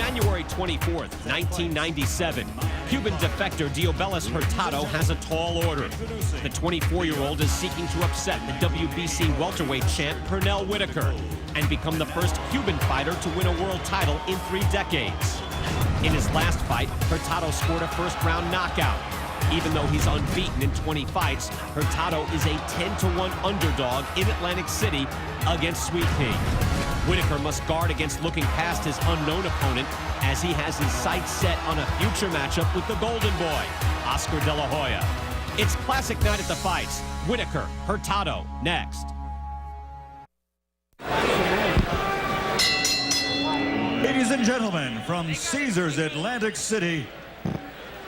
January 24th, 1997, Cuban defector Diosbelys Hurtado has a tall order. The 24-year-old is seeking to upset the WBC welterweight champ Pernell Whitaker and become the first Cuban fighter to win a world title in 3 decades. In his last fight, Hurtado scored a first-round knockout. Even though he's unbeaten in 20 fights, Hurtado is a 10-to-1 underdog in Atlantic City against Sweet Pea. Whitaker must guard against looking past his unknown opponent as he has his sights set on a future matchup with the Golden Boy, Oscar De La Hoya. It's classic night at the fights. Whitaker, Hurtado, next. Ladies and gentlemen, from Caesars Atlantic City,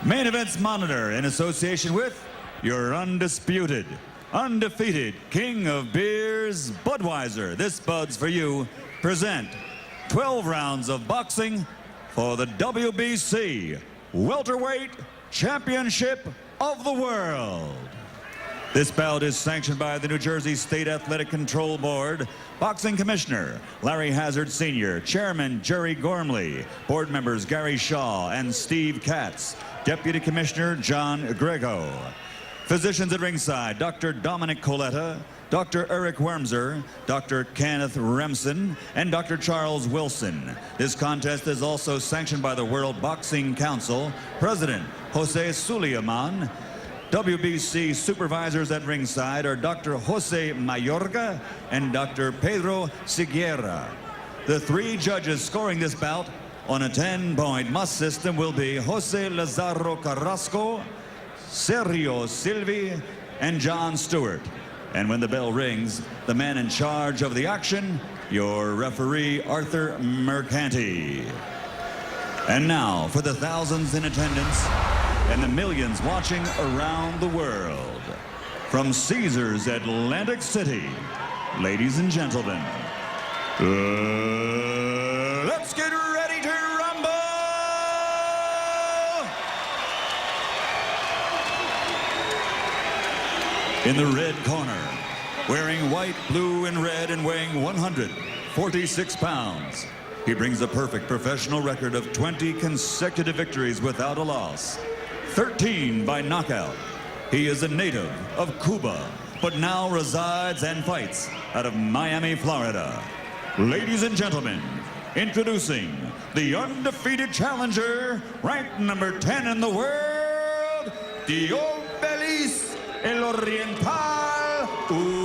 Main Events Monitor in association with your undisputed, undefeated king of beers, Budweiser. This Bud's for you. Present 12 rounds of boxing for the WBC Welterweight Championship of the World. This bout is sanctioned by the New Jersey State Athletic Control Board, Boxing Commissioner Larry Hazard Sr., Chairman Jerry Gormley, board members Gary Shaw and Steve Katz, Deputy Commissioner John Grego. Physicians at ringside, Dr. Dominic Coletta, Dr. Eric Wormser, Dr. Kenneth Remsen, and Dr. Charles Wilson. This contest is also sanctioned by the World Boxing Council, President Jose Suleiman. WBC supervisors at ringside are Dr. Jose Mayorga and Dr. Pedro Siguera. The 3 judges scoring this bout on a 10-point must system will be Jose Lazaro Carrasco, Sergio Silvi, and John Stewart. And when the bell rings, the man in charge of the action, your referee, Arthur Mercanti. And now, for the thousands in attendance and the millions watching around the world, from Caesars Atlantic City, ladies and gentlemen, let's get ready to rumble! In the red corner, wearing white, blue, and red and weighing 146 pounds, he brings a perfect professional record of 20 consecutive victories without a loss, 13 by knockout. He is a native of Cuba, but now resides and fights out of Miami, Florida. Ladies and gentlemen, introducing the undefeated challenger, ranked number 10 in the world, Diosbelys El Oriental Hurtado.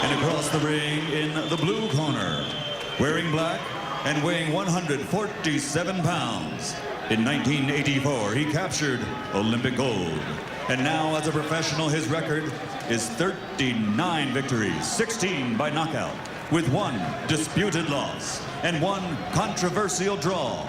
And across the ring in the blue corner, wearing black and weighing 147 pounds. In 1984, he captured Olympic gold. And now, as a professional, his record is 39 victories, 16 by knockout, with 1 disputed loss and 1 controversial draw.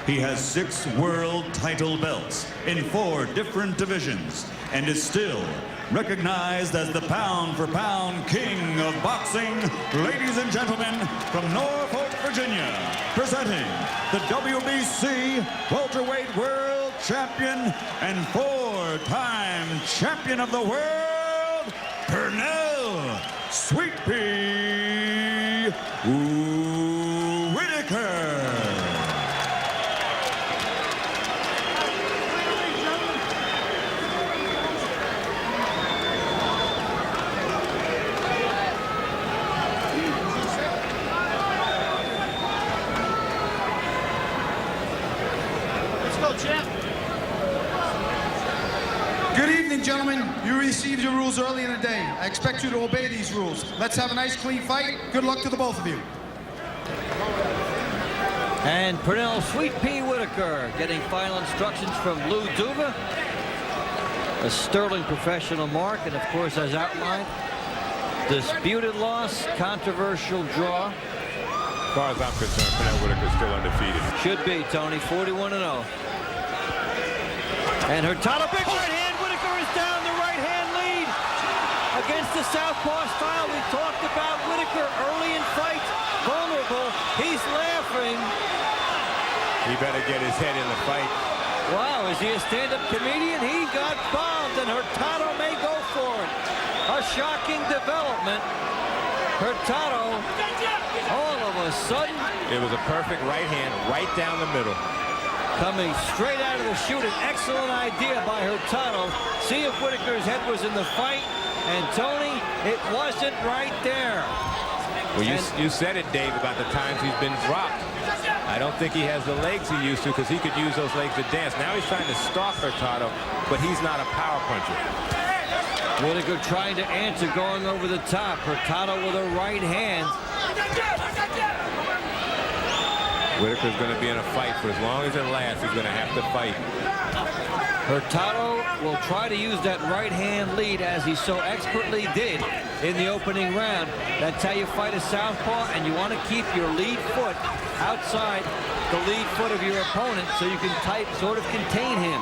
He has 6 world title belts in 4 different divisions and is still recognized as the pound-for-pound king of boxing. Ladies and gentlemen, from Norfolk, Virginia, presenting the WBC Welterweight World Champion and 4-time champion of the world, Pernell Sweet Pea Whitaker. Good evening, gentlemen. You received your rules early in the day. I expect you to obey these rules. Let's have a nice, clean fight. Good luck to the both of you. And Pernell Sweet Pea Whitaker getting final instructions from Lou Duva. A sterling professional mark, and of course, as outlined, disputed loss, controversial draw. As far as I'm concerned, Pernell Whitaker is still undefeated. Should be, Tony, 41-0. And Hurtado, big right hand. Whitaker is down, the right hand lead against the southpaw style. We talked about Whitaker early in fights, vulnerable. He's laughing. He better get his head in the fight. Wow, is he a stand-up comedian? He got bombed, and Hurtado may go for it. A shocking development. Hurtado, all of a sudden, It was a perfect right hand right down the middle. coming straight out of the chute. An excellent idea by Hurtado. See if Whitaker's head was in the fight. And Tony, it wasn't right there. Well, you said it, Dave, about the times he's been dropped. I don't think he has the legs he used to, because he could use those legs to dance. Now he's trying to stalk Hurtado, but he's not a power puncher. Whitaker trying to answer, going over the top. Hurtado with a right hand. Whitaker's going to be in a fight for as long as it lasts. He's going to have to fight. Hurtado will try to use that right hand lead, as he so expertly did in the opening round. That's how you fight a southpaw, and you want to keep your lead foot outside the lead foot of your opponent so you can sort of contain him.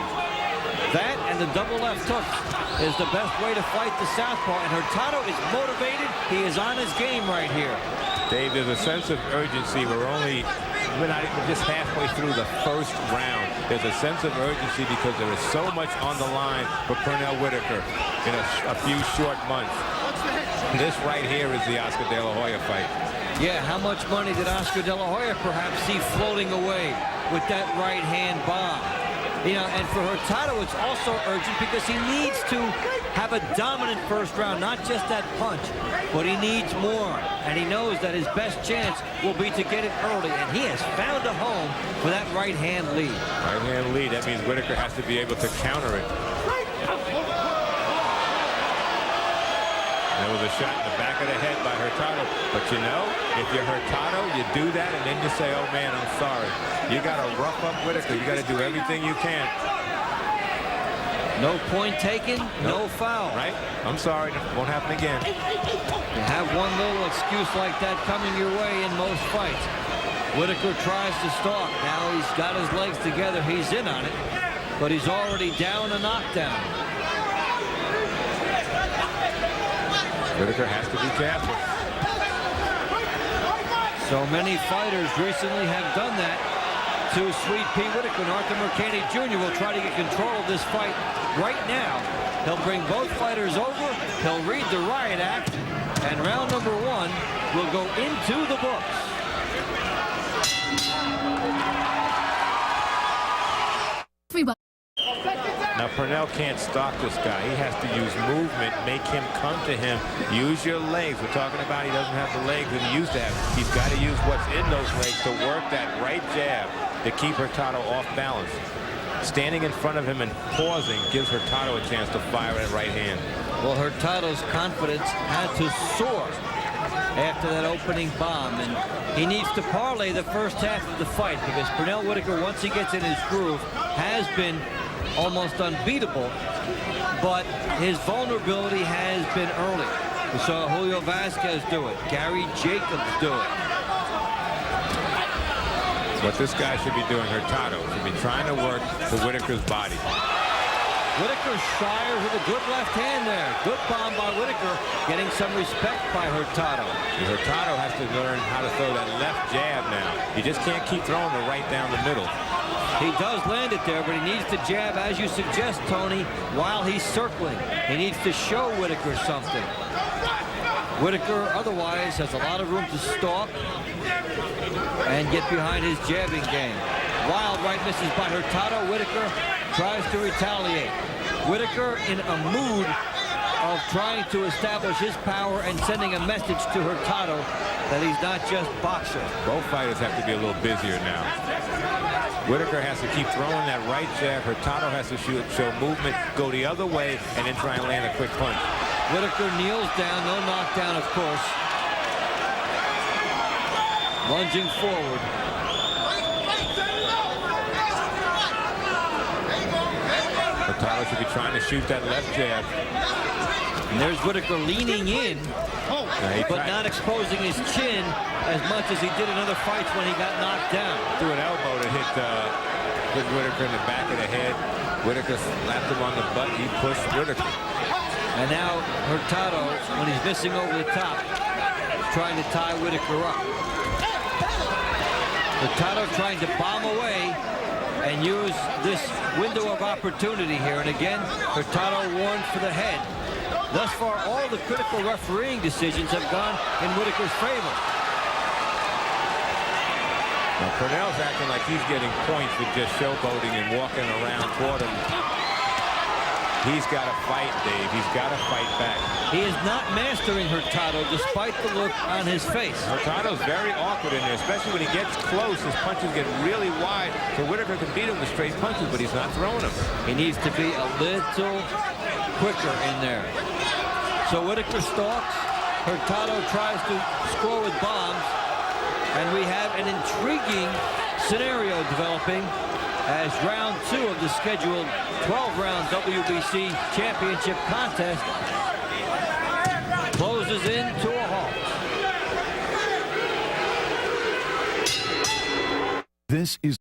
That and the double left hook is the best way to fight the southpaw, and Hurtado is motivated. He is on his game right here. Dave, there's a sense of urgency. We're not even just halfway through the first round. There's a sense of urgency because there is so much on the line for Pernell Whitaker in a few short months. This right here is the Oscar De La Hoya fight. Yeah, how much money did Oscar De La Hoya perhaps see floating away with that right hand bomb? You know, and for Hurtado, it's also urgent because he needs to have a dominant first round, not just that punch, but he needs more. And he knows that his best chance will be to get it early, and he has found a home for that right hand lead. Right hand lead, that means Whitaker has to be able to counter it. There was a shot in the back of the head by Hurtado. But you know, if you're Hurtado, you do that, and then you say, oh man, I'm sorry. You got to rough up Whitaker. You got to do everything you can. No point taken, no foul. Right? I'm sorry. Won't happen again. You have one little excuse like that coming your way in most fights. Whitaker tries to stalk. Now he's got his legs together. He's in on it. But he's already down a knockdown. Whitaker has to be careful. So many fighters recently have done that to Sweet Pea Whitaker. Arthur Mercante Jr. will try to get control of this fight right now. He'll bring both fighters over. He'll read the riot act. And round number one will go into the books. Now, Pernell can't stalk this guy. He has to use movement, make him come to him. Use your legs. We're talking about he doesn't have the legs that he used to have. He's got to use what's in those legs to work that right jab to keep Hurtado off balance. Standing in front of him and pausing gives Hurtado a chance to fire that right hand. Well, Hurtado's confidence had to soar after that opening bomb, and he needs to parlay the first half of the fight, because Pernell Whitaker, once he gets in his groove, has been almost unbeatable, but his vulnerability has been early. We saw Julio Vasquez do it. Gary Jacobs do it. What this guy should be doing, Hurtado, should be trying to work to Whitaker's body. Whitaker shires with a good left hand there. Good bomb by Whitaker, getting some respect by Hurtado. Hurtado has to learn how to throw that left jab now. You just can't keep throwing the right down the middle. He does land it there, but he needs to jab, as you suggest, Tony, while he's circling. He needs to show Whitaker something. Whitaker otherwise has a lot of room to stalk and get behind his jabbing game. Wild right misses by Hurtado. Whitaker tries to retaliate. Whitaker in a mood of trying to establish his power and sending a message to Hurtado that he's not just boxer. Both fighters have to be a little busier now. Whitaker has to keep throwing that right jab. Hurtado has to show movement, go the other way, and then try and land a quick punch. Whitaker kneels down, no knockdown, of course. Lunging forward. Hurtado should be trying to shoot that left jab. And there's Whitaker leaning in, but not exposing his chin as much as he did in other fights when he got knocked down. Threw an elbow to hit Whitaker in the back of the head. Whitaker slapped him on the butt. He pushed Whitaker. And now Hurtado, when he's missing over the top, trying to tie Whitaker up. Hurtado trying to bomb away and use this window of opportunity here. And again, Hurtado warned for the head. Thus far, all the critical refereeing decisions have gone in Whitaker's favor. Now, Pernell's acting like he's getting points with just showboating and walking around toward him. He's got to fight, Dave. He's got to fight back. He is not mastering Hurtado despite the look on his face. Hurtado's very awkward in there, especially when he gets close. His punches get really wide, so Whitaker can beat him with straight punches, but he's not throwing them. He needs to be a little quicker in there. So Whitaker stalks. Hurtado tries to score with bombs. And we have an intriguing scenario developing as round 2 of the scheduled 12-round WBC championship contest closes into a halt. This is...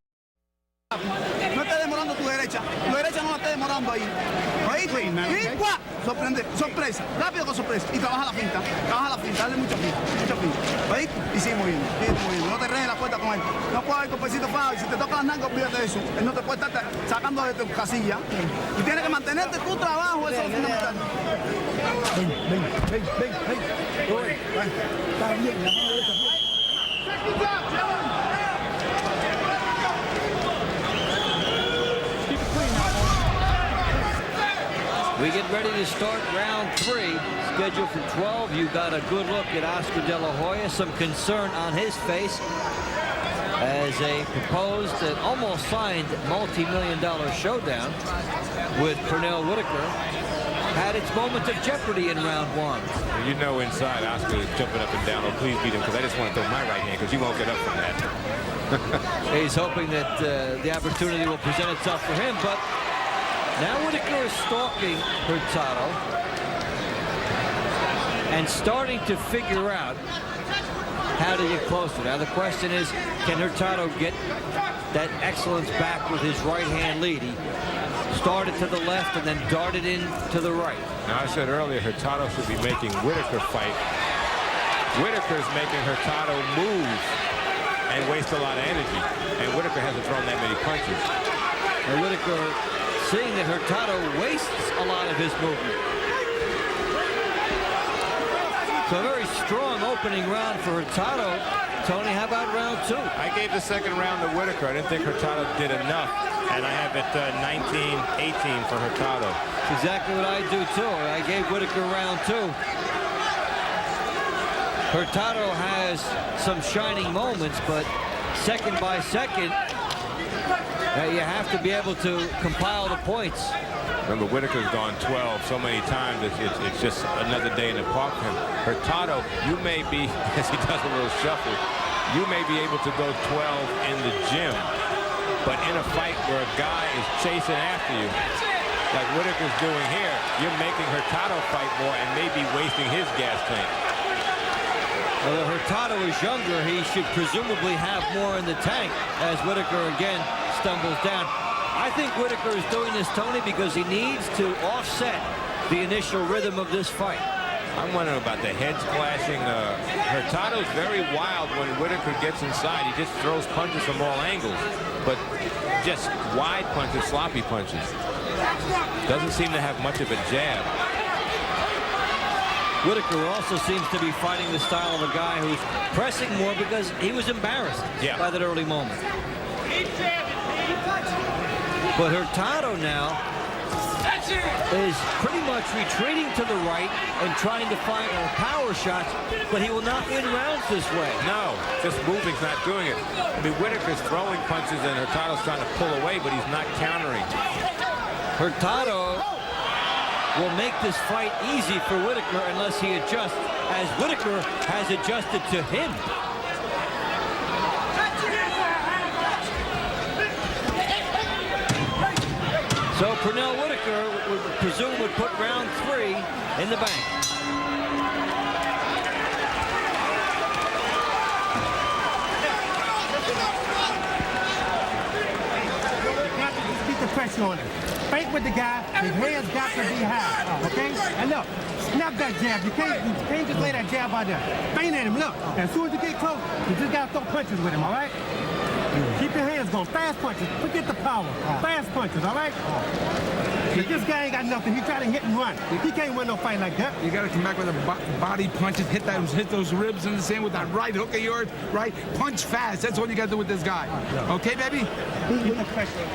No estés demorando tu derecha. Tu derecha no la estés demorando ahí. ¿Oíste? Y ¡guau! Sorprende, sorpresa. Rápido con sorpresa. Y trabaja la finta. Trabaja la finta. Dale mucha finta. Mucha finta. ¿Oíste? Y sigue moviendo. Sigue moviendo. No te rejes la puerta con él. No puedes haber golpecito para. Y si te toca las nalgas, olvídate de eso. Él no te puede estar sacando de tu casilla. Y tienes que mantenerte tu trabajo. Eso es lo fundamental. Ven, ven, ven, ven, ven. Está bien. La mano derecha. We get ready to start round 3, scheduled for 12. You got a good look at Oscar De La Hoya, some concern on his face as a proposed and almost signed multi-million-dollar showdown with Pernell Whitaker had its moment of jeopardy in round 1. You know inside Oscar is jumping up and down. Oh, please beat him, because I just want to throw my right hand, because you won't get up from that. He's hoping that the opportunity will present itself for him, but now Whitaker is stalking Hurtado and starting to figure out how to get closer. Now the question is, can Hurtado get that excellence back with his right-hand lead? He started to the left and then darted in to the right. Now, I said earlier, Hurtado should be making Whitaker fight. Whitaker's making Hurtado move and waste a lot of energy. And Whitaker hasn't thrown that many punches. And Whitaker, seeing that Hurtado wastes a lot of his movement. So a very strong opening round for Hurtado. Tony, how about round 2? I gave the second round to Whitaker. I didn't think Hurtado did enough. And I have it 19-18 for Hurtado. That's exactly what I do, too. I gave Whitaker round 2. Hurtado has some shining moments, but second by second, you have to be able to compile the points. Remember, Whitaker's gone 12 so many times, it's just another day in the park for him. Hurtado, you may be, as he does a little shuffle, you may be able to go 12 in the gym, but in a fight where a guy is chasing after you, like Whitaker's doing here, you're making Hurtado fight more and maybe wasting his gas tank. Well, if Hurtado is younger, he should presumably have more in the tank as Whitaker again stumbles down. I think Whitaker is doing this, Tony, because he needs to offset the initial rhythm of this fight. I'm wondering about the heads clashing. Hurtado's very wild when Whitaker gets inside. He just throws punches from all angles, but just wide punches, sloppy punches. Doesn't seem to have much of a jab. Whitaker also seems to be fighting the style of a guy who's pressing more because he was embarrassed by that early moment. But Hurtado now is pretty much retreating to the right and trying to find power shots, but he will not win rounds this way. No, just moving's not doing it. I mean, Whitaker's throwing punches and Hurtado's trying to pull away, but he's not countering. Hurtado will make this fight easy for Whitaker unless he adjusts, as Whitaker has adjusted to him. So Pernell Whitaker would presume would put round 3 in the bank. Keep the pressure on him. Fight with the guy. His hands got to be high. Okay? And look, snap that jab. You can't just lay that jab out there. Feint at him. Look, as soon as you get close, you just got to throw punches with him, all right? Keep your hands going. Fast punches. Forget the power. Fast punches, all right? But this guy ain't got nothing. He try to hit and run. He can't win no fight like that. You got to come back with a body punches, hit those ribs in the sand with that right hook of yours, right? Punch fast. That's what you got to do with this guy. Okay, baby? Keep the pressure.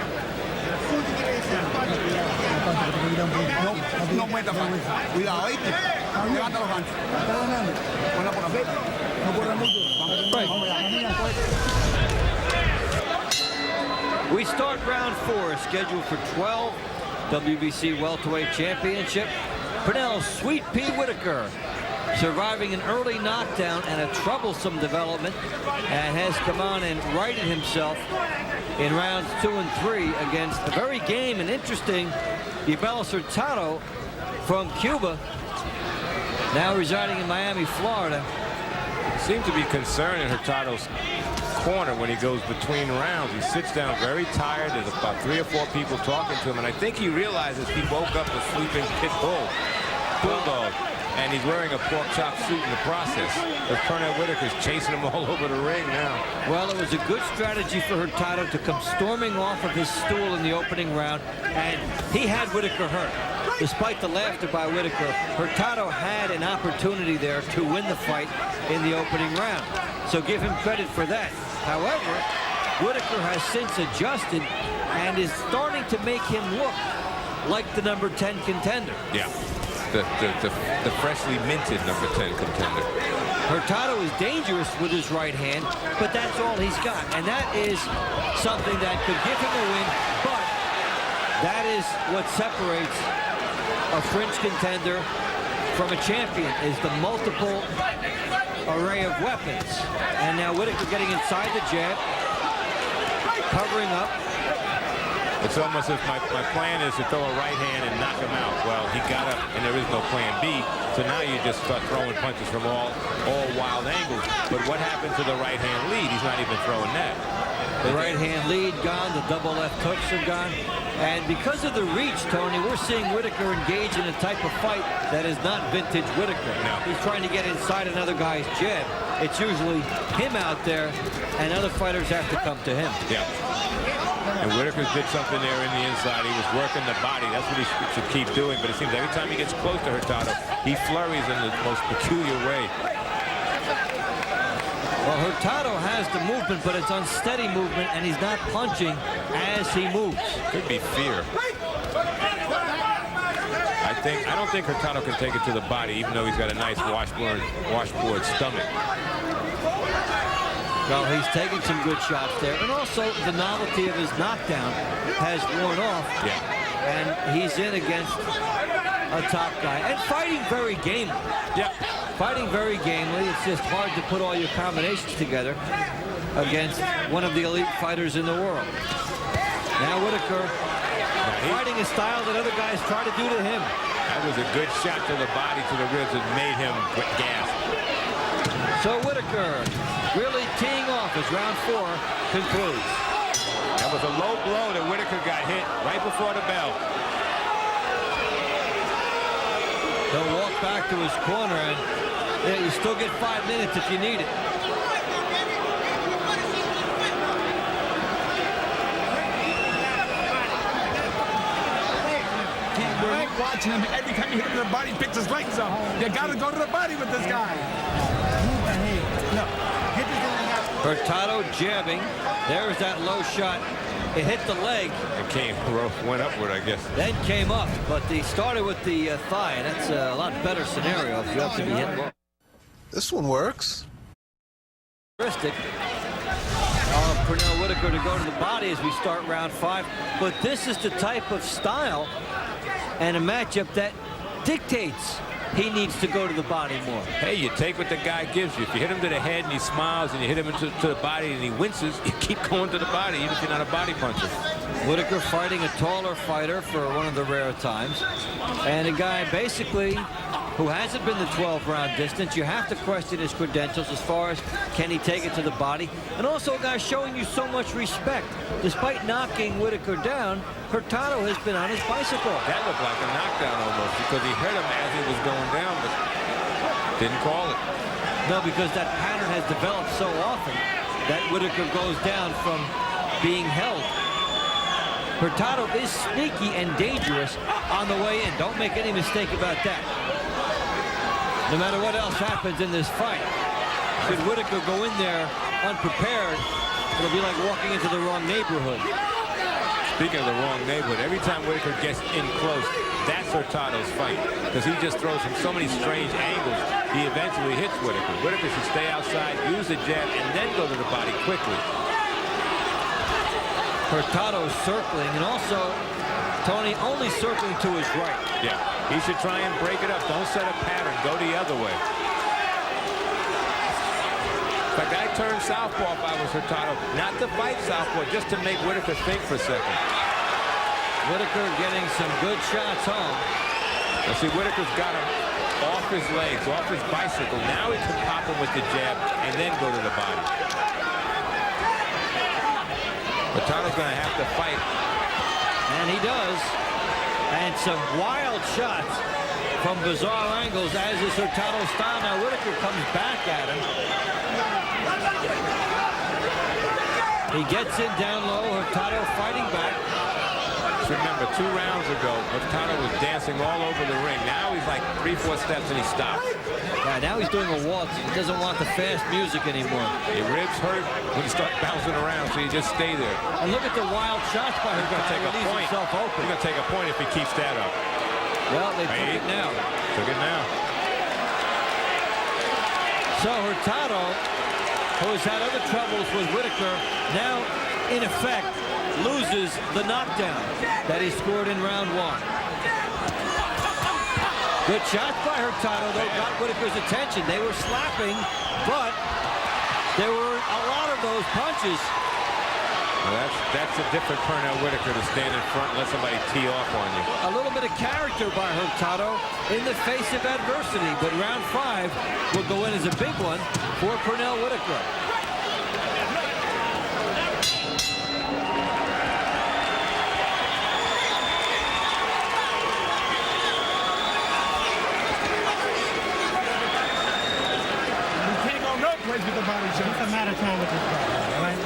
No meta, cuidado, ¿oíste? Levanta los ganchos. Buena por la fe. No corre mucho. Vamos allá. We start round 4, scheduled for 12 WBC welterweight championship. Pernell Sweet Pea Whitaker surviving an early knockdown and a troublesome development, and has come on and righted himself in rounds 2 and 3 against a very game and interesting Diosbelys Hurtado from Cuba, now residing in Miami, Florida. Seemed to be concerned in Hurtado's corner when he goes between rounds. He sits down very tired. There's about 3 or 4 people talking to him, and I think he realizes he woke up a sleeping bulldog, and he's wearing a pork chop suit in the process. But Pernell Whitaker's chasing him all over the ring now. Well, it was a good strategy for Hurtado to come storming off of his stool in the opening round, and he had Whitaker hurt. Despite the laughter by Whitaker, Hurtado had an opportunity there to win the fight in the opening round. So give him credit for that. However, Whitaker has since adjusted and is starting to make him look like the number 10 contender. Yeah, the freshly minted number 10 contender. Hurtado is dangerous with his right hand, but that's all he's got. And that is something that could give him a win, but that is what separates a fringe contender from a champion, is the multiple array of weapons. And now Whitaker getting inside the jab, covering up. It's almost as if my plan is to throw a right hand and knock him out. Well, he got up and there is no plan B, so now you just start throwing punches from all wild angles. But what happened to the right hand lead? He's not even throwing that. The right hand lead gone, the double left hooks are gone. And because of the reach, Tony, we're seeing Whitaker engage in a type of fight that is not vintage Whitaker. No. He's trying to get inside another guy's jab. It's usually him out there, and other fighters have to come to him. Yeah. And Whitaker did something there in the inside. He was working the body. That's what he should keep doing. But it seems every time he gets close to Hurtado, he flurries in the most peculiar way. Well, Hurtado has the movement, but it's unsteady movement, and he's not punching as he moves. Could be fear. I don't think Hurtado can take it to the body, even though he's got a nice washboard stomach. Well, he's taking some good shots there, and also the novelty of his knockdown has worn off. Yeah. And he's in against a top guy, and fighting very gamely. Yeah. Fighting very gamely. It's just hard to put all your combinations together against one of the elite fighters in the world. Now Whitaker fighting a style that other guys try to do to him. That was a good shot to the body, to the ribs, that made him gasp. So Whitaker really teeing off as round 4 concludes. That was a low blow that Whitaker got hit right before the bell. He'll walk back to his corner, and yeah, you still get 5 minutes if you need it. We're watching him. Every time you hit him in the body, he picks his legs up. You got to go to the body with this guy. Hurtado jabbing. There's that low shot. It hit the leg. It went upward, I guess. Then came up, but he started with the thigh, and that's a lot better scenario if you have to be hit low. This one works. Pernell Whitaker to go to the body as we start round 5, but this is the type of style and a matchup that dictates he needs to go to the body more. Hey, you take what the guy gives you. If you hit him to the head and he smiles, and you hit him to the body and he winces, you keep going to the body, even if you're not a body puncher. Whitaker fighting a taller fighter for one of the rare times, and a guy basically who hasn't been the 12-round distance. You have to question his credentials as far as can he take it to the body, and also a guy showing you so much respect. Despite knocking Whitaker down, Hurtado has been on his bicycle. That looked like a knockdown almost, because he hit him as he was going down, but didn't call it. No, because that pattern has developed so often that Whitaker goes down from being held. Hurtado is sneaky and dangerous on the way in. Don't make any mistake about that. No matter what else happens in this fight, should Whitaker go in there unprepared, it'll be like walking into the wrong neighborhood. Speaking of the wrong neighborhood, every time Whitaker gets in close, that's Hurtado's fight, because he just throws from so many strange angles. He eventually hits Whitaker. Whitaker should stay outside, use the jab, and then go to the body quickly. Hurtado circling, and also Tony only circling to his right. Yeah, he should try and break it up. Don't set a pattern. Go the other way. In fact, I turned southpaw if I was Hurtado. Not to fight southpaw, just to make Whitaker think for a second. Whitaker getting some good shots home. Now see, Whitaker's got him off his legs, off his bicycle. Now he can pop him with the jab and then go to the body. Hurtado's going to have to fight. And he does. And some wild shots from bizarre angles, as is Hurtado's style. Now Whitaker comes back at him. He gets in down low. Hurtado fighting back. Remember, 2 rounds ago, Hurtado was dancing all over the ring. Now he's like 3-4 steps and he stops. Yeah, now he's doing a waltz. He doesn't want the fast music anymore. Your ribs hurt when you start bouncing around, so you just stay there. And look at the wild shots by Hurtado. He's going to take a point. He's going to take a point if he keeps that up. Well, they took it now. Took it now. So Hurtado, who has had other troubles with Whitaker, now, in effect, loses the knockdown that he scored in round 1. Good shots by Hurtado, though, got Whitaker's attention. They were slapping, but there were a lot of those punches. Well, that's a different Pernell Whitaker to stand in front and let somebody tee off on you. A little bit of character by Hurtado in the face of adversity, but round 5 will go in as a big one for Pernell Whitaker. With the body shot. It's a matter of time with this guy, all right?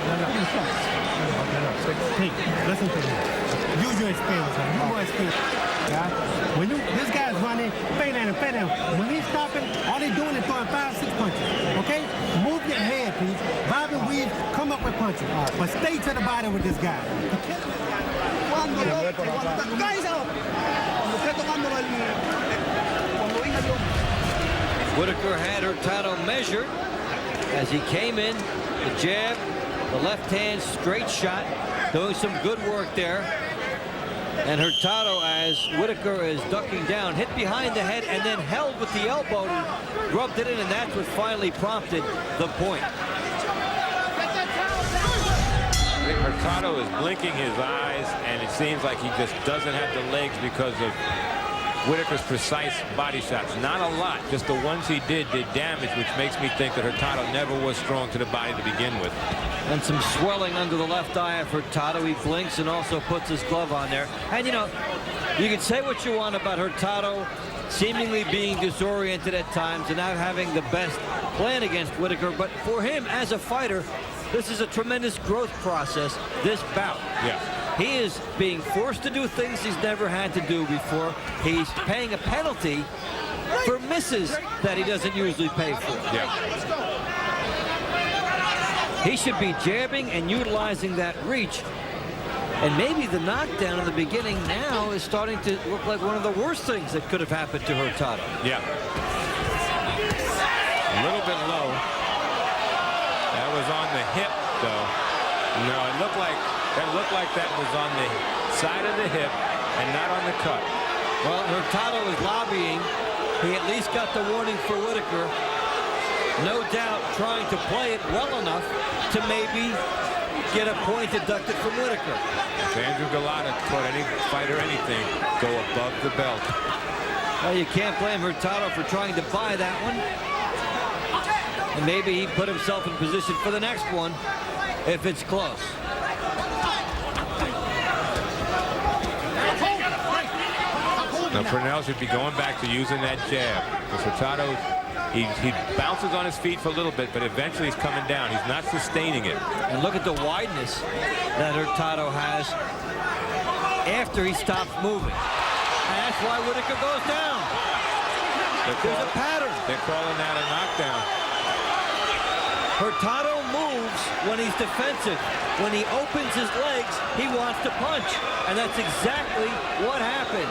Listen to me. Use your experience, man. You more experience. Yeah? When this guy's running, fade at him. When he's stopping, all he's doing is throwing 5-6 punches. Okay? Move your head, please. Bob and weave, come up with punches. But stay to the body with this guy. Whitaker had Hurtado measured as he came in. The jab, the left hand straight shot, doing some good work there. And Hurtado, as Whitaker is ducking down, hit behind the head and then held with the elbow and rubbed it in, and that's what finally prompted the point. Hurtado is blinking his eyes, and it seems like he just doesn't have the legs because of Whitaker's precise body shots. Not a lot, just the ones he did damage, which makes me think that Hurtado never was strong to the body to begin with. And some swelling under the left eye of Hurtado. He blinks and also puts his glove on there. And, you know, you can say what you want about Hurtado seemingly being disoriented at times and not having the best plan against Whitaker, but for him as a fighter, this is a tremendous growth process, this bout. Yeah. He is being forced to do things he's never had to do before. He's paying a penalty for misses that he doesn't usually pay for. Yeah. He should be jabbing and utilizing that reach. And maybe the knockdown in the beginning now is starting to look like one of the worst things that could have happened to Hurtado. Yeah. A little bit low. That was on the hip, though. No, it looked like that was on the side of the hip and not on the cut. Well, Hurtado is lobbying. He at least got the warning for Whitaker. No doubt trying to play it well enough to maybe get a point deducted from Whitaker. If Andrew Galata taught any fighter anything, go above the belt. Well, you can't blame Hurtado for trying to buy that one. And maybe he put himself in position for the next one if it's close. Now, Pernell should be going back to using that jab. Because Hurtado He bounces on his feet for a little bit, but eventually he's coming down. He's not sustaining it. And look at the wideness that Hurtado has after he stops moving. And that's why Whitaker goes down. There's a pattern. They're calling that a knockdown. Hurtado moves when he's defensive. When he opens his legs, he wants to punch. And that's exactly what happened.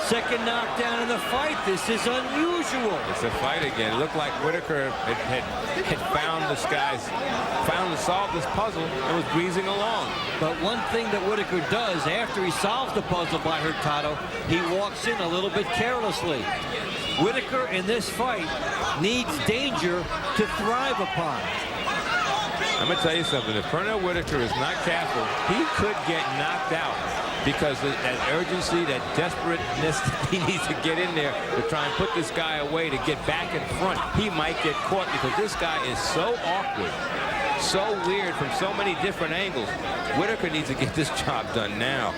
Second knockdown in the fight. This is unusual. It's a fight again. It looked like Whitaker had found the skies, found to solve this puzzle, and was breezing along. But one thing that Whitaker does after he solves the puzzle by Hurtado, he walks in a little bit carelessly. Whitaker in this fight needs danger to thrive upon. I'm going to tell you something. If Pernell Whitaker is not careful, he could get knocked out because of that urgency, that desperateness he needs to get in there to try and put this guy away, to get back in front. He might get caught because this guy is so awkward, so weird from so many different angles. Whitaker needs to get this job done now.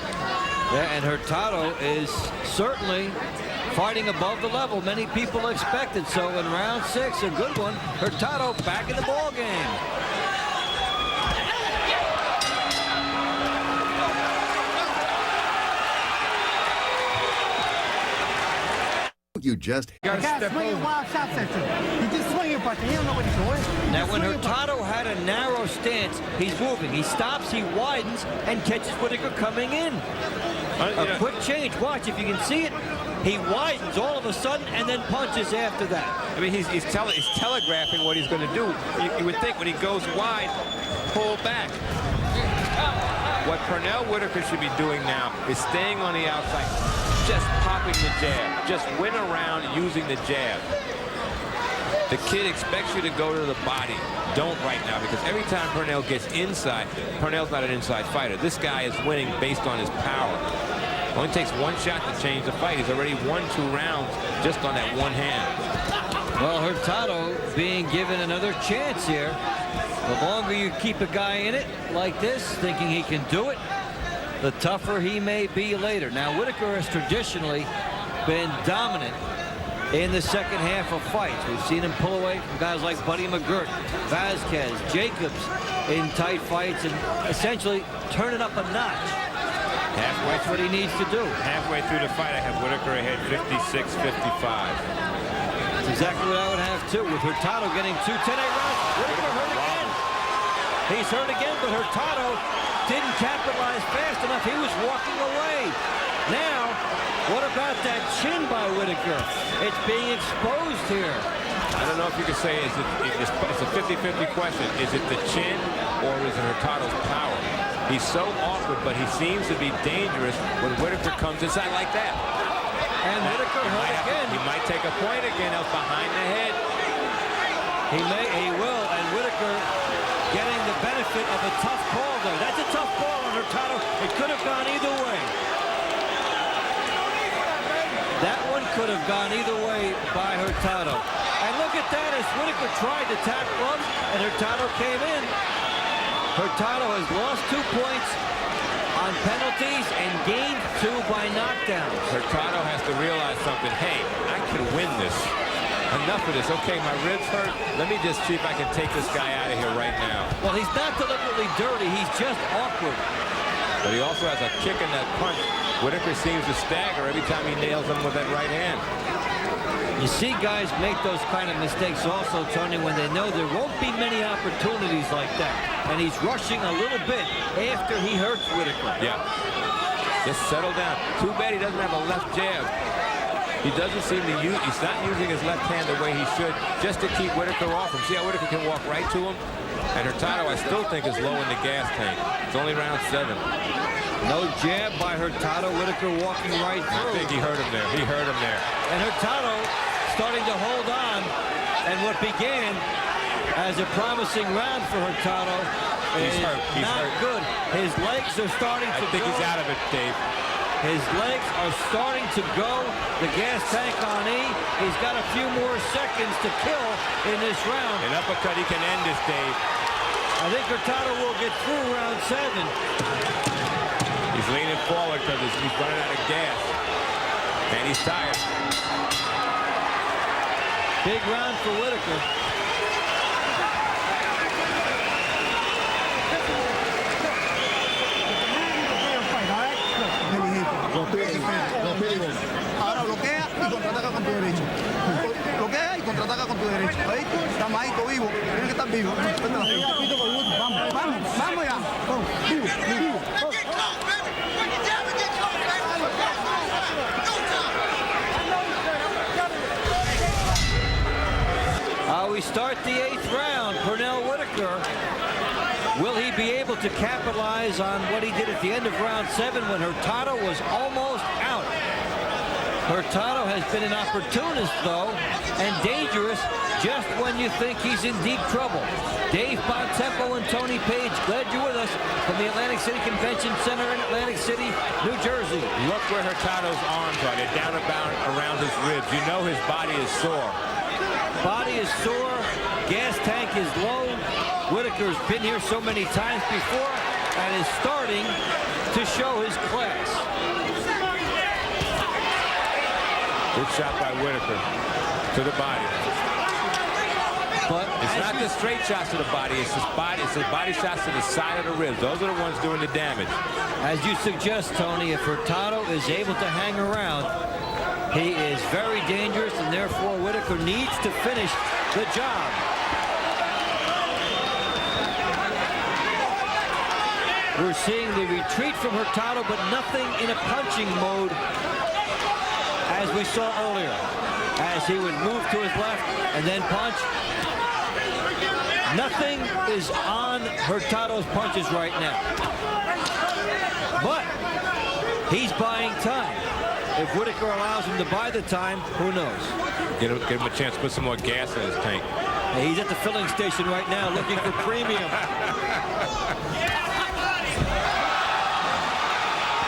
Yeah, and Hurtado is certainly fighting above the level many people expected. So in round 6, a good one, Hurtado back in the ball game. You just The guy's swinging wild shots at you. He's just swinging, but he don't know what he's doing. Now, when Hurtado had a narrow stance, he's moving. He stops, he widens, and catches Whitaker coming in. A quick change. Watch, if you can see it. He widens all of a sudden and then punches after that. I mean, he's telegraphing what he's going to do. You would think when he goes wide, pull back. What Pernell Whitaker should be doing now is staying on the outside, just popping the jab, just win around using the jab. The kid expects you to go to the body. Don't right now, because every time Pernell gets inside, Pernell's not an inside fighter. This guy is winning based on his power. It only takes one shot to change the fight. He's already won 2 rounds just on that one hand. Well, Hurtado being given another chance here. The longer you keep a guy in it like this, thinking he can do it, the tougher he may be later. Now, Whitaker has traditionally been dominant in the second half of fights. We've seen him pull away from guys like Buddy McGirt, Vasquez, Jacobs in tight fights and essentially turn it up a notch. That's what he needs to do. Halfway through the fight, I have Whitaker ahead 56-55. That's exactly what I would have, too, with Hurtado getting 2 10-8 rounds. Whitaker hurt again. He's hurt again, but Hurtado didn't capitalize fast enough. He was walking away. Now, what about that chin by Whitaker? It's being exposed here. I don't know if you could say it's a 50-50 question. Is it the chin or is it Hurtado's power? He's so awkward, but he seems to be dangerous when Whitaker comes inside like that. And Whitaker hurt again. He might take a point again out behind the head. He will, and Whitaker getting the benefit of a tough call there. That's a tough call on Hurtado. It could have gone either way. That one could have gone either way by Hurtado. And look at that as Whitaker tried to tap gloves and Hurtado came in. Hurtado has lost 2 points on penalties and gained 2 by knockdowns. Hurtado has to realize something. Hey, I can win this. Enough of this. Okay, my ribs hurt. Let me just see if I can take this guy out of here right now. Well, he's not deliberately dirty. He's just awkward. But he also has a kick in that punch. Whitaker seems to stagger every time he nails him with that right hand. You see guys make those kind of mistakes also, Tony, when they know there won't be many opportunities like that. And he's rushing a little bit after he hurts Whitaker. Yeah. Just settle down. Too bad he doesn't have a left jab. He doesn't seem to use, he's not using his left hand the way he should, just to keep Whitaker off him. See how Whitaker can walk right to him? And Hurtado, I still think, is low in the gas tank. It's only round 7. No jab by Hurtado. Whitaker walking right through. I think he hurt him there. He hurt him there. And Hurtado starting to hold on. And what began as a promising round for Hurtado is not good. His legs are starting to I think he's out of it, Dave. His legs are starting to go. The gas tank on E. He's got a few more seconds to kill in this round. An uppercut, he can end this, Dave. I think Hurtado will get through round 7. He's leaning forward because he's running out of gas. And he's tired. Big round for Whitaker. Ahora bloquea y contraataca con tu derecho. Bloquea y contraataca con tu derecho. Ahí estamos ahí, todo vivo. Tiene que estar vivo. Vamos, vamos, vamos ya. Vivo, vivo. We start the 8th round. Pernell Whitaker. Will he be able to capitalize on what he did at the end of round 7 when Hurtado was almost out? Hurtado has been an opportunist, though, and dangerous just when you think he's in deep trouble. Dave Bontempo and Tony Page, glad you're with us from the Atlantic City Convention Center in Atlantic City, New Jersey. Look where Hurtado's arms are. They're down about around his ribs. You know his body is sore. Body is sore. Gas tank is low. Whitaker's been here so many times before and is starting to show his class. Good shot by Whitaker to the body. But it's not the straight shots to the body. It's his body. It's the body shots to the side of the ribs. Those are the ones doing the damage. As you suggest, Tony, if Hurtado is able to hang around, he is very dangerous, and therefore Whitaker needs to finish the job. We're seeing the retreat from Hurtado, but nothing in a punching mode as we saw earlier. As he would move to his left and then punch. Nothing is on Hurtado's punches right now. But he's buying time. If Whitaker allows him to buy the time, who knows? Give him a chance to put some more gas in his tank. He's at the filling station right now looking for premium.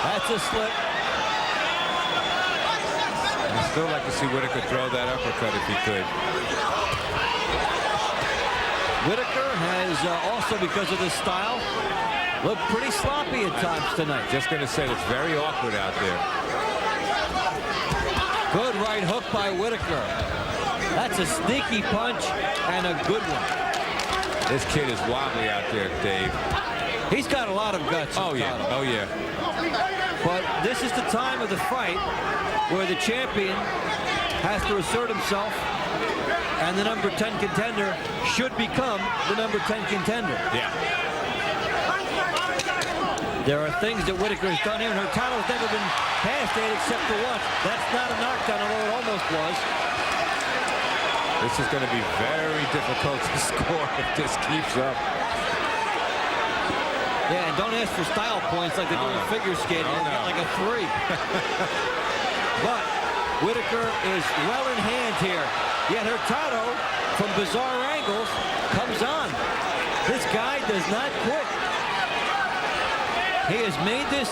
That's a slip. I'd still like to see Whitaker throw that uppercut if he could. Whitaker has also, because of his style, looked pretty sloppy at times tonight. Just going to say it's very awkward out there. Good right hook by Whitaker. That's a sneaky punch and a good one. This kid is wobbly out there, Dave. He's got a lot of guts. Oh, yeah. Oh, yeah. But this is the time of the fight where the champion has to assert himself, and the number 10 contender should become the number 10 contender. Yeah. There are things that Whitaker has done here, and Hurtado's never been past 8 except for once. That's not a knockdown, although it almost was. This is going to be very difficult to score if this keeps up. Yeah, and don't ask for style points like they do in figure skating. Like a 3. But Whitaker is well in hand here. Yet Hurtado, from bizarre angles, comes on. This guy does not quit. He has made this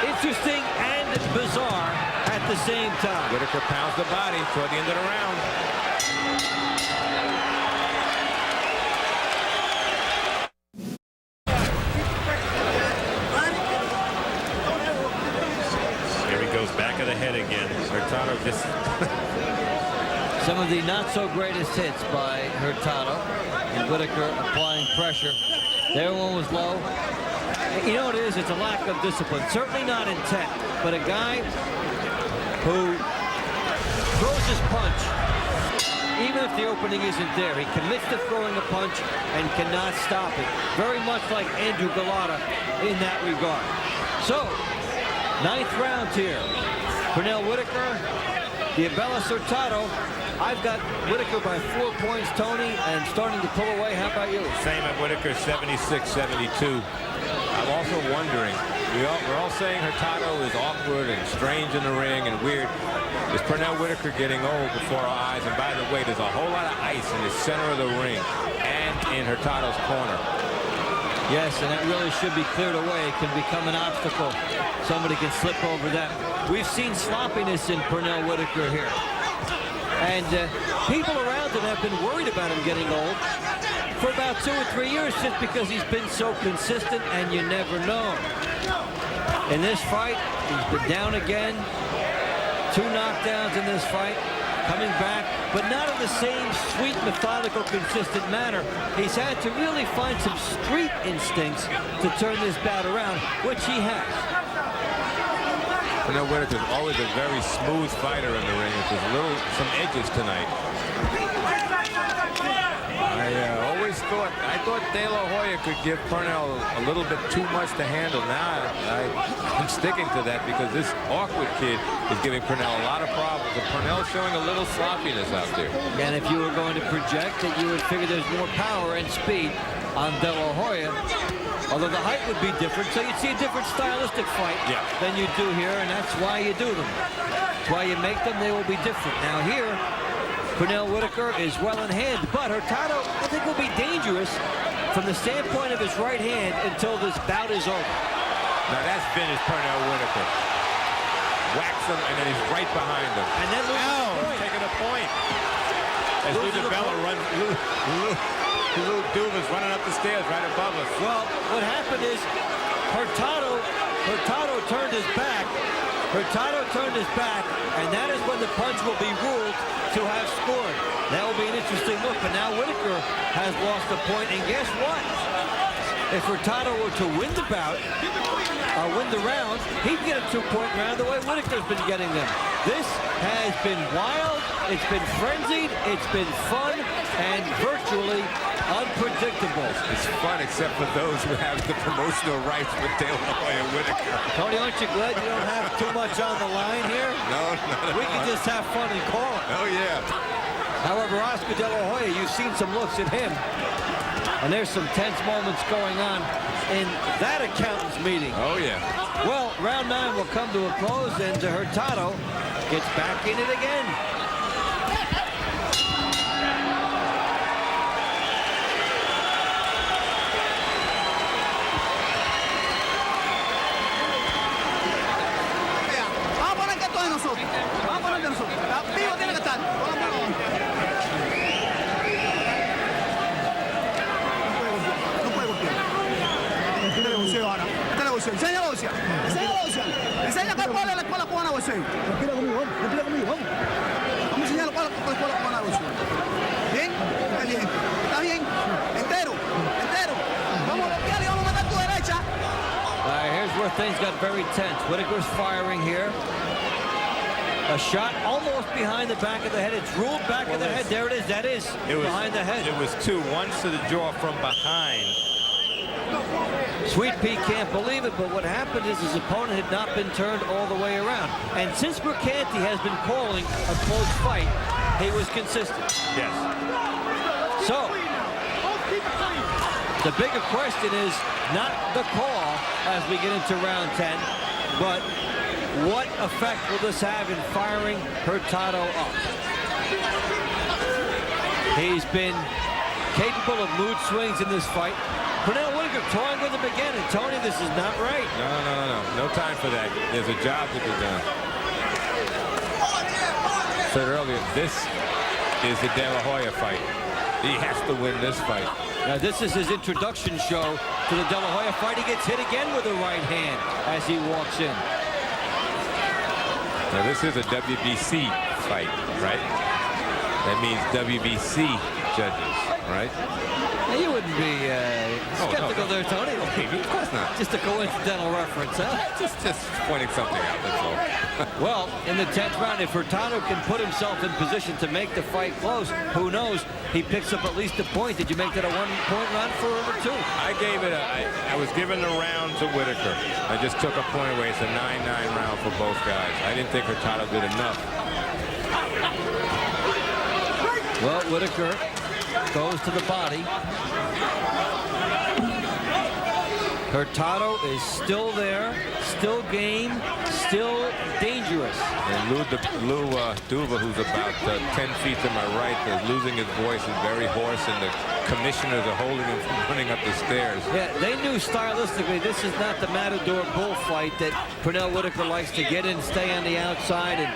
interesting and bizarre at the same time. Whitaker pounds the body toward the end of the round. Back of the head again. Hurtado just... Some of the not-so-greatest hits by Hurtado. And Whitaker applying pressure. Their one was low. You know what it is? It's a lack of discipline. Certainly not intent. But a guy who throws his punch, even if the opening isn't there, he commits to throwing a punch and cannot stop it. Very much like Andrew Galata in that regard. So, 9th round here. Pernell Whitaker, Diosbelys Hurtado. I've got Whitaker by 4 points, Tony, and starting to pull away. How about you? Same at Whitaker, 76-72. I'm also wondering, we're all saying Hurtado is awkward and strange in the ring and weird. Is Pernell Whitaker getting old before our eyes? And by the way, there's a whole lot of ice in the center of the ring and in Hurtado's corner. Yes, and it really should be cleared away. It can become an obstacle. Somebody can slip over that. We've seen sloppiness in Pernell Whitaker here. And people around him have been worried about him getting old for about 2 or 3 years just because he's been so consistent, and you never know. In this fight, he's been down again. 2 knockdowns in this fight. coming back, but not in the same sweet, methodical, consistent manner. He's had to really find some street instincts to turn this bout around, which he has. Pernell Whitaker's always a very smooth fighter in the ring. There's some edges tonight. I thought De La Hoya could give Pernell a little bit too much to handle. Now I'm sticking to that because this awkward kid is giving Pernell a lot of problems. And Pernell's showing a little sloppiness out there. And if you were going to project that, you would figure there's more power and speed on De La Hoya. Although the height would be different, so you'd see a different stylistic fight than you do here, and that's why you do them. That's why you make them. They will be different. Now here, Pernell Whitaker is well in hand, but Hurtado, I think, will be dangerous from the standpoint of his right hand until this bout is over. Now that's finished Pernell Whitaker. Whacks him, and then he's right behind him. And then taking a point. As Lou DiBella runs, Lou Duva's running up the stairs right above us. Well, what happened is Hurtado turned his back. Hurtado turned his back, and that is when the punch will be ruled to have scored. That will be an interesting look, but now Whitaker has lost a point, and guess what? If Hurtado were to win the bout, win the round, he'd get a 2-point round the way Whitaker's been getting them. This has been wild, it's been frenzied, it's been fun, and virtually unpredictable. It's fun except for those who have the promotional rights with De La Hoya and Whitaker. Tony, aren't you glad you don't have too much on the line here? No, we can just have fun and call it. Oh, yeah. However, Oscar De La Hoya, you've seen some looks at him, and there's some tense moments going on in that accountant's meeting. Oh, yeah. Well, round 9 will come to a close, and Hurtado gets back in it again. Enseña boxeo. Enseña cuál es la escuela cubana de boxeo. Respira conmigo, vamos. Vamos a enseñarle cuál es la escuela cubana de boxeo. ¿Bien? Inteligente. Está bien. Entero. Vamos a bloquear y vamos a meter tu derecha. All right, here's where things got very tense. Whitaker's firing here. A shot almost behind the back of the head. It's ruled back of the head. There it is. That is behind the head. It was two. One's to the jaw from behind. Sweet Pea can't believe it, but what happened is his opponent had not been turned all the way around. And since Mercanti has been calling a close fight, he was consistent. Yes. So, the bigger question is not the call as we get into round 10, but what effect will this have in firing Hurtado up? He's been capable of mood swings in this fight. Pernell Whitaker toying with him again, and Tony, this is not right. No time for that. There's a job to be done. I said earlier, this is the De La Hoya fight. He has to win this fight. Now, this is his introduction show to the De La Hoya fight. He gets hit again with the right hand as he walks in. Now, this is a WBC fight, right? That means WBC judges, right? Now, you wouldn't be skeptical there, Tony. Of course not. Just a coincidental reference, huh? Just pointing something out, that's all. Well, in the 10th round, if Hurtado can put himself in position to make the fight close, who knows? He picks up at least a point. Did you make that a 1-point round for him or 2? I gave it I was giving the round to Whitaker. I just took a point away. It's a 9-9 round for both guys. I didn't think Hurtado did enough. Well, Whitaker goes to the body. Hurtado is still there, still game, still dangerous. And Lou Duva, who's about 10 feet to my right, is losing his voice, is very hoarse, and the commissioners are holding him from running up the stairs. Yeah, they knew stylistically this is not the Matador bullfight that Pernell Whitaker likes to get in, stay on the outside, and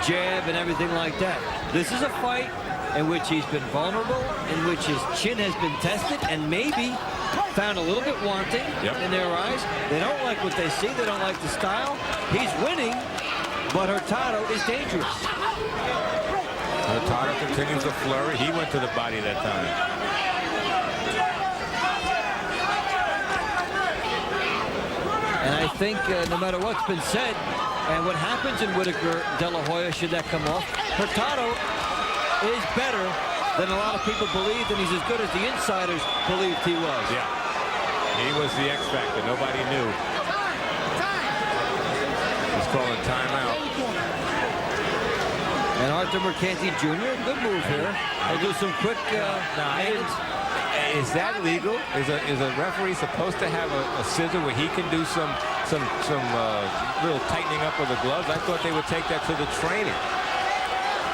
jab and everything like that. This is a fight in which he's been vulnerable, in which his chin has been tested, and maybe found a little bit wanting in their eyes. They don't like what they see. They don't like the style. He's winning, but Hurtado is dangerous. Hurtado continues to flurry. He went to the body that time. And I think no matter what's been said and what happens in Whitaker, De La Hoya, should that come off, Hurtado is better than a lot of people believed, and he's as good as the insiders believed he was. Yeah. He was the X factor. Nobody knew. He's calling timeout. And Arthur Mercanti Jr., good move here. He'll do some quick maintenance. Is that legal? Is a referee supposed to have a scissor where he can do some little tightening up of the gloves? I thought they would take that to the trainer.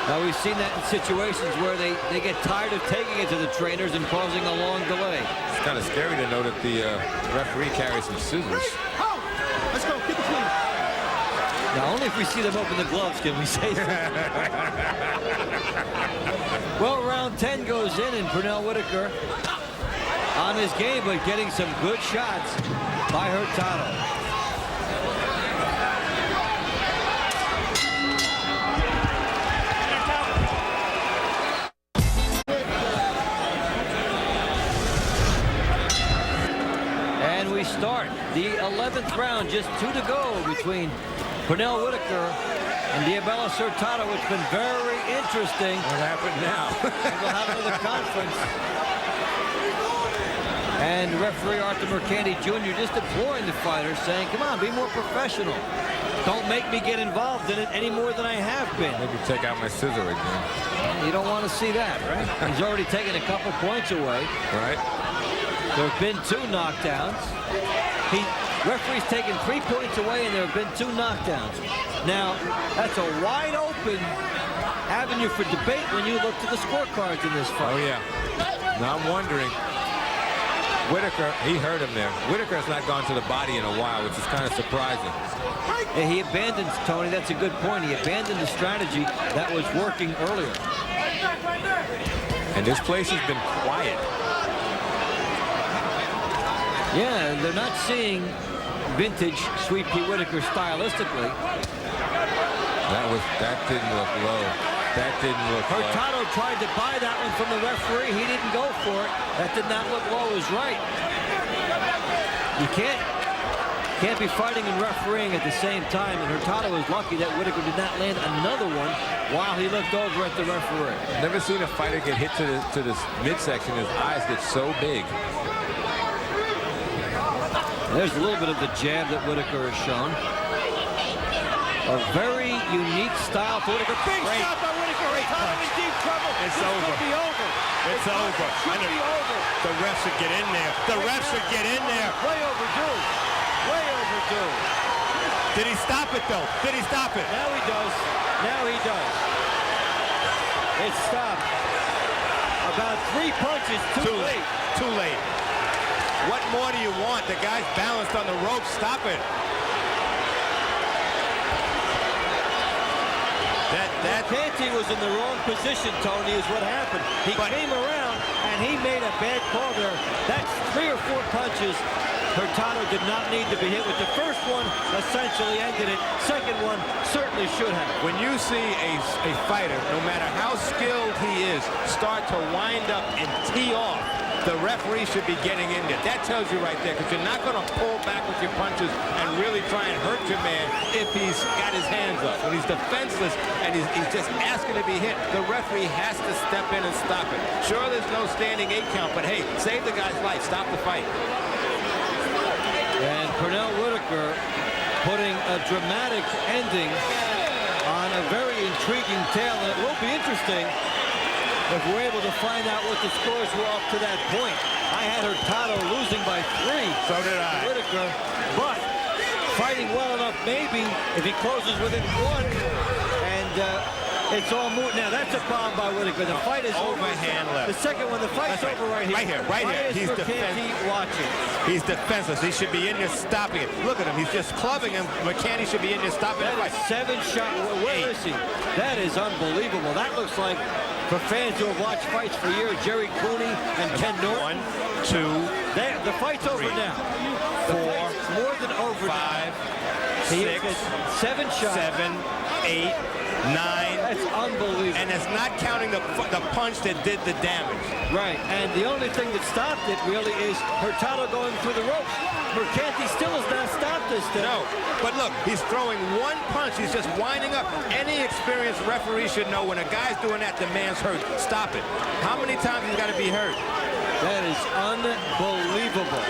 Now, we've seen that in situations where they get tired of taking it to the trainers and causing a long delay. It's kind of scary to know that the referee carries some scissors. Let's go. Keep it clean. Now, only if we see them open the gloves can we say that. Well, round 10 goes in, and Pernell Whitaker on his game, but getting some good shots by Hurtado. And we start the 11th round, just 2 to go between Pernell Whitaker and Diosbelys Hurtado. It's been very interesting. What happened now? We'll have another conference. And referee Arthur Mercanti Jr. just deploring the fighters, saying, come on, be more professional. Don't make me get involved in it any more than I have been. Maybe take out my scissor again. You don't want to see that, right? He's already taken a couple points away. Right. There have been 2 knockdowns. Referee's taken 3 points away, and there have been 2 knockdowns. Now, that's a wide open avenue for debate when you look to the scorecards in this fight. Oh, yeah. Now I'm wondering, Whitaker, he hurt him there. Whitaker has not gone to the body in a while, which is kind of surprising. And he abandoned, Tony, that's a good point. He abandoned the strategy that was working earlier. And this place has been quiet. Yeah, they're not seeing vintage Sweet Pea Whitaker stylistically. That didn't look low. That didn't look low. Hurtado tried to buy that one from the referee. He didn't go for it. That did not look low as right. You can't be fighting and refereeing at the same time, and Hurtado was lucky that Whitaker did not land another one while he looked over at the referee. Never seen a fighter get hit to this midsection. His eyes get so big. There's a little bit of the jab that Whitaker has shown. A very unique style for Whitaker. Big shot by Whitaker. Hurtado in deep trouble. It's this over. Could be over. It's over. Could be over. The refs should get in there. The refs should get in there. Way overdue. Way overdue. Did he stop it, though? Did he stop it? Now he does. Now he does. It stopped. About 3 punches too late. Too late. What more do you want? The guy's balanced on the rope. Stop it. Mercanti was in the wrong position, Tony, is what happened. He came around, and he made a bad call there. That's 3 or 4 punches. Hurtado did not need to be hit with. The first one essentially ended it. Second one certainly should have. When you see a fighter, no matter how skilled he is, start to wind up and tee off, the referee should be getting in there. That tells you right there, because you're not going to pull back with your punches and really try and hurt your man if he's got his hands up. When he's defenseless and he's just asking to be hit, the referee has to step in and stop it. Sure, there's no standing 8 count, but hey, save the guy's life. Stop the fight. And Pernell Whitaker putting a dramatic ending on a very intriguing tale. And it will be interesting if we're able to find out what the scores were up to that point. I had Hurtado losing by 3. So did I. Whitaker, but fighting well enough maybe if he closes within 1. And it's all moot. Now that's a bomb by Whitaker. The fight is overhand over. left. The second one, the fight's over right here. Right here. He's defenseless. Watching. He's defenseless. He should be in there stopping it. Look at him. He's just clubbing him. Mercanti should be in there stopping it. That is 7 shots. Where is he? That is unbelievable. That looks like, for fans who have watched fights for years, Jerry Cooney and Ken Norton. 1, 2, the fight's 3, over now. 4, more than over 5, now. 6, 7 shots. 7, 8, 9, That's unbelievable. And it's not counting the punch that did the damage. Right, and the only thing that stopped it really is Hurtado going through the ropes. Mercanti still has not stopped this thing. No, but look, he's throwing one punch. He's just winding up. Any experienced referee should know when a guy's doing that, the man's hurt. Stop it. How many times he's got to be hurt? That is unbelievable.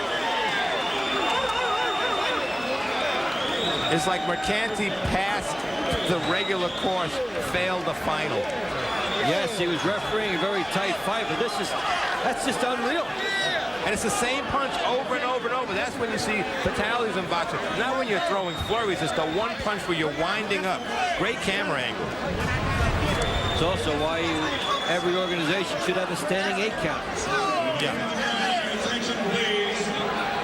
It's like Mercanti passed the regular course, failed the final. Yes, he was refereeing a very tight fight, but that's just unreal. And it's the same punch over and over and over. That's when you see fatalities in boxing. Not when you're throwing flurries. It's the one punch where you're winding up. Great camera angle. It's also why every organization should have a standing 8 count. Yeah. Attention, please.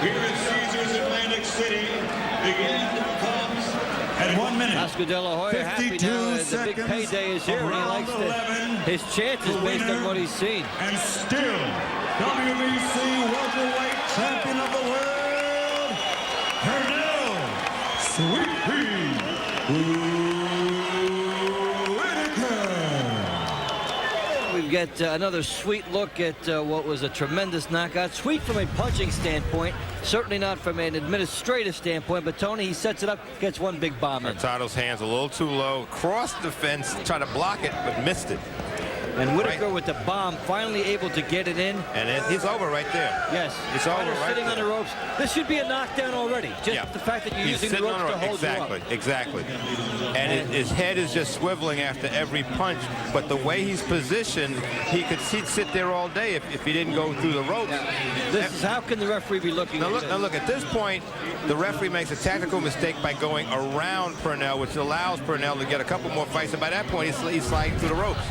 Here at Caesars Atlantic City, the end comes at 1 minute. Oscar De La Hoya happy now that the big payday is here, and he likes his chances based on what he's seen. And still, WBC welterweight champion of the world, Pernell Sweet Whitaker. We get another sweet look at what was a tremendous knockout. Sweet from a punching standpoint, certainly not from an administrative standpoint, but Tony, he sets it up, gets one big bomb in. Hurtado's hands a little too low, crossed the fence, tried to block it, but missed it. And Whitaker with the bomb, finally able to get it in. And he's over right there. Yes. It's over right sitting there. on the ropes. This should be a knockdown already. Just the fact that you're He's using the ropes to hold you up. Exactly. And his head is just swiveling after every punch. But the way he's positioned, he'd sit there all day if he didn't go through the ropes. How can the referee be looking now at look, this? Now look, at this point, the referee makes a tactical mistake by going around Pernell, which allows Pernell to get a couple more fights. And by that point, he's sliding through the ropes.